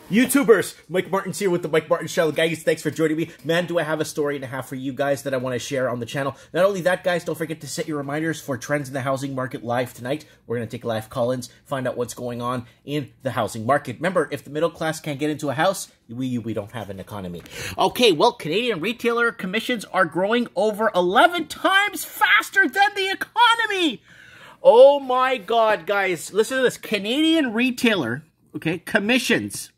YouTubers, Mike Martin's here with the Mike Martin Show. Guys, thanks for joining me. Man, do I have a story and a half for you guys that I want to share on the channel. Not only that, guys, don't forget to set your reminders for Trends in the Housing Market live tonight. We're going to take live call-ins, find out what's going on in the housing market. Remember, if the middle class can't get into a house, we don't have an economy. Okay, well, Canadian retailer commissions are growing over 11 times faster than the economy. Oh my God, guys. Listen to this. Canadian retailer, okay, commissions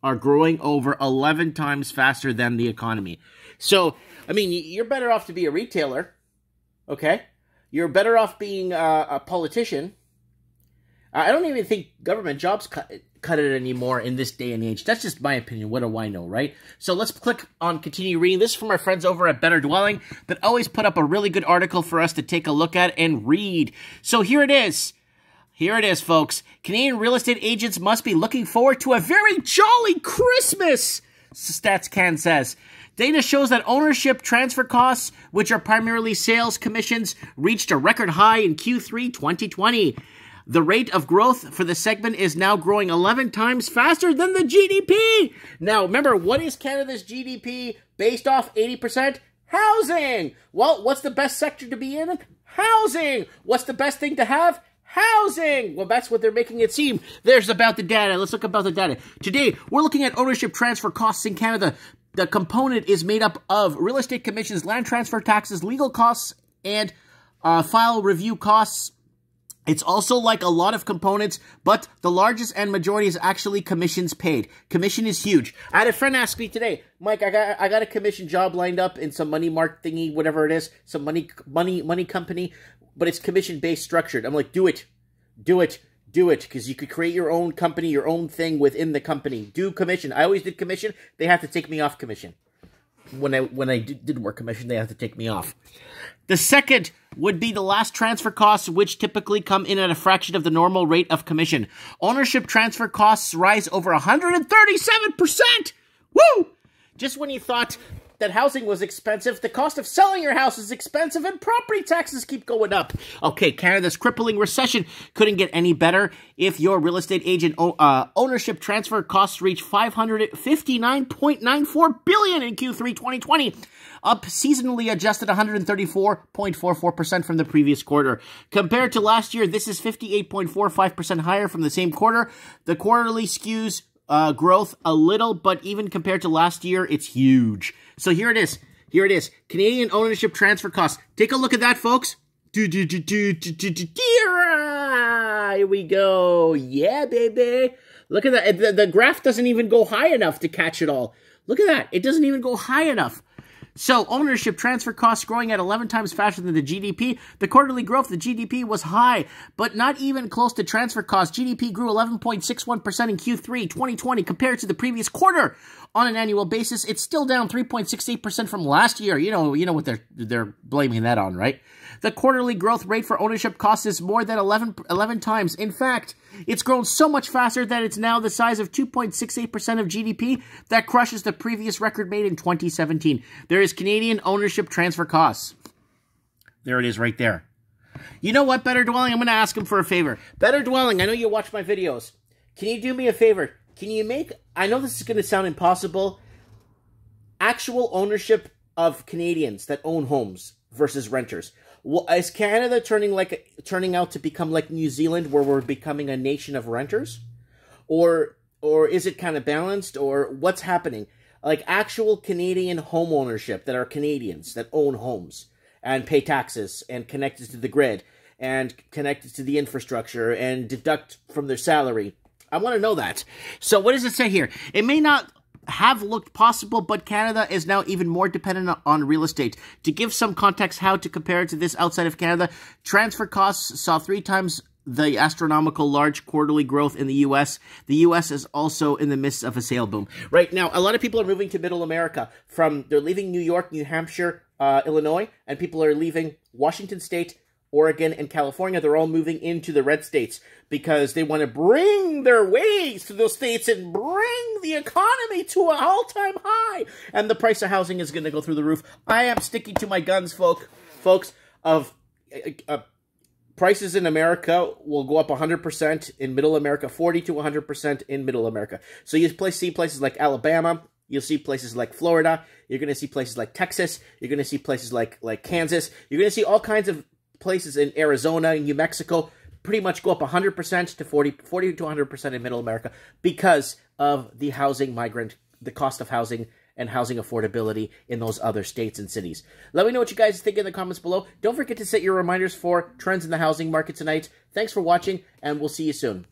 are growing over 11 times faster than the economy. So, I mean, you're better off to be a retailer, okay? You're better off being a politician. I don't even think government jobs cut it anymore in this day and age. That's just my opinion. What do I know, right? So let's click on continue reading. This is from our friends over at Better Dwelling that always put up a really good article for us to take a look at and read. So here it is. Here it is, folks. Canadian real estate agents must be looking forward to a very jolly Christmas, StatsCan says. Data shows that ownership transfer costs, which are primarily sales commissions, reached a record high in Q3 2020. The rate of growth for the segment is now growing 11 times faster than the GDP. Now, remember, what is Canada's GDP based off 80%? Housing. Well, what's the best sector to be in? Housing. What's the best thing to have? Housing! Well, that's what they're making it seem. There's about the data. Let's look about the data. Today, we're looking at ownership transfer costs in Canada. The component is made up of real estate commissions, land transfer taxes, legal costs, and file review costs. It's also like a lot of components, but the largest and majority is actually commissions paid. Commission is huge. I had a friend ask me today, Mike, I got a commission job lined up in some money market thingy, whatever it is, some money company, but it's commission-based structured. I'm like, do it, because you could create your own company, your own thing within the company. Do commission. I always did commission. They have to take me off commission. When I did work commission, they have to take me off. The second would be the last transfer costs, which typically come in at a fraction of the normal rate of commission. Ownership transfer costs rise over 137%. Woo! Just when you thought that housing was expensive, the cost of selling your house is expensive, and property taxes keep going up. Okay, Canada's crippling recession couldn't get any better if your real estate agent ownership transfer costs reach $559.94 billion in Q3 2020, up seasonally adjusted 134.44% from the previous quarter. Compared to last year, this is 58.45% higher from the same quarter. The quarterly skews growth a little, but even compared to last year, it's huge. So here it is. Here it is. Canadian ownership transfer costs. Take a look at that, folks. Here we go. Yeah, baby. Look at that. The graph doesn't even go high enough to catch it all. Look at that. It doesn't even go high enough. So, ownership transfer costs growing at 11 times faster than the GDP. The quarterly growth of the GDP was high, but not even close to transfer costs. GDP grew 11.61% in Q3 2020 compared to the previous quarter. On an annual basis, it's still down 3.68% from last year. You know what they're blaming that on, right? The quarterly growth rate for ownership costs is more than 11 times. In fact, it's grown so much faster that it's now the size of 2.68% of GDP. That crushes the previous record made in 2017. There is Canadian ownership transfer costs. There it is right there. You know what, Better Dwelling? I'm going to ask him for a favor. Better Dwelling, I know you watch my videos. Can you do me a favor? Can you make, I know this is going to sound impossible, actual ownership of Canadians that own homes versus renters? Well, is Canada turning out to become like New Zealand, where we're becoming a nation of renters? Or is it kind of balanced? Or what's happening? Like actual Canadian home ownership that are Canadians that own homes and pay taxes and connected to the grid and connected to the infrastructure and deduct from their salary. I want to know that. So what does it say here? It may not have looked possible, but Canada is now even more dependent on real estate. To give some context how to compare it to this outside of Canada, transfer costs saw 3 times the astronomical large quarterly growth in the U.S. The U.S. is also in the midst of a sale boom. Right now, a lot of people are moving to Middle America. They're leaving New York, New Hampshire, Illinois, and people are leaving Washington State, Oregon, and California. They're all moving into the red states because they want to bring their ways to those states and bring the economy to an all-time high. And the price of housing is going to go through the roof. I am sticking to my guns, folks, of prices in America will go up 100%, in Middle America 40 to 100% in Middle America. So you see places like Alabama, you'll see places like Florida, you're going to see places like Texas, you're going to see places like Kansas, you're going to see all kinds of places in Arizona, New Mexico, pretty much go up 100% to 40 to 100% in Middle America because of the housing migrant, the cost of housing and housing affordability in those other states and cities. Let me know what you guys think in the comments below. Don't forget to set your reminders for trends in the housing market tonight. Thanks for watching, and we'll see you soon.